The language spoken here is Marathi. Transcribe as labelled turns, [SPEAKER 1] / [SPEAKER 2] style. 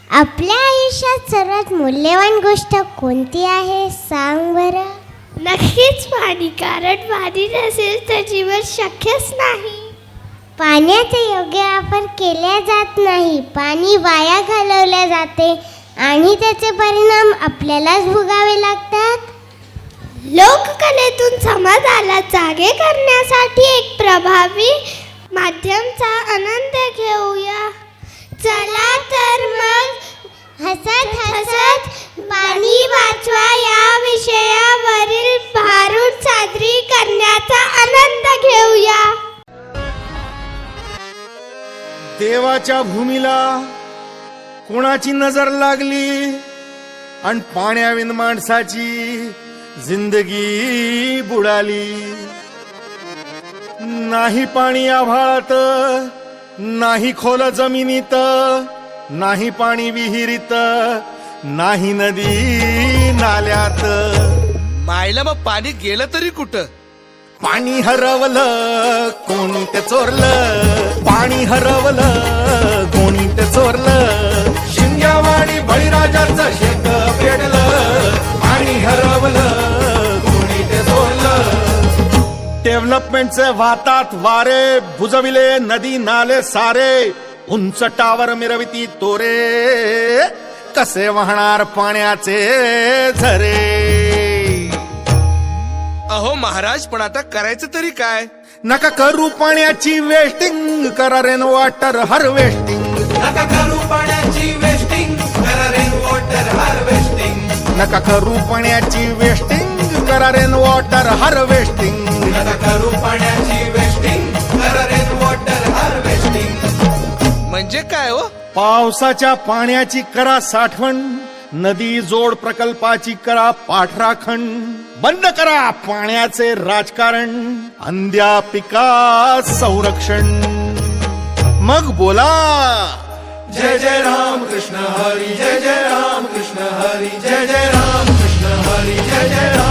[SPEAKER 1] आपल्या आयुष्यात सर्वात मूल्यवान गोष्ट कोणती आहे सांग बरं?
[SPEAKER 2] नक्कीच पाणी, कारण पाणी नसेल तर जीवन शक्यच नाही.
[SPEAKER 1] पाण्याचा योग्य वापर केला जात नाही. पाणी वाया घालवले जाते आणि त्याचे परिणाम आपल्यालाच भोगावे लागतात.
[SPEAKER 2] लोककलेतून समाजाला जागे करण्यासाठी एक प्रभावी माध्यमचा आनंद घेऊया. चला तर मग
[SPEAKER 1] हसत हसत
[SPEAKER 2] पाणी वाचवा या विषयावरील भारूड साजरी करण्याचा आनंद घेऊया.
[SPEAKER 3] देवाच्या भूमीला कोणाची नजर लागली आणि पाण्याविन माणसाची जिंदगी बुडाली. नाही पाणी आभाळात, नाही खोल जमिनीत, नाही पाणी विहिरीत, नाही नदी नाल्यात.
[SPEAKER 4] मायला मग पाणी गेलं तरी कुठं?
[SPEAKER 3] पाणी हरवलं कोणी ते चोरलं, पाणी हरवलं कोणी ते चोरलं. शिंग्यावाणी बळीराजाचं शेत पेटलं, पाणी हरवलं कोणी ते चोरलं. डेव्हलपमेंटचे वाहतात वारे, बुजविले नदी नाले सारे. उंच टावर मिरविती तोरे, कसे वाहणार पाण्याचे झरे.
[SPEAKER 4] अहो महाराज, पण आता करायचं तरी काय?
[SPEAKER 3] नका करू पाण्याची वेस्टिंग, करा रेन वॉटर हार्वेस्टिंग.
[SPEAKER 5] नका करू पाण्याची वेस्टिंग, करा रेन वॉटर हार्वेस्टिंग.
[SPEAKER 3] नका करू पाण्याची वेस्टिंग, करा रेन वॉटर हार्वेस्टिंग.
[SPEAKER 5] नका करू पाण्याची वेस्टिंग, करा रेन वॉटर हार्वेस्टिंग.
[SPEAKER 4] म्हणजे काय हो?
[SPEAKER 3] पावसाच्या पाण्याची करा साठवण, नदी जोड प्रकल्पाची करा पाठराखण. बंद करा पाण्याचे राजकारण, अंध्या पिका संरक्षण. मग बोला
[SPEAKER 5] जय जय राम कृष्ण हरी, जय जय राम कृष्ण हरी, जय जय राम कृष्ण हरी, जय जय राम.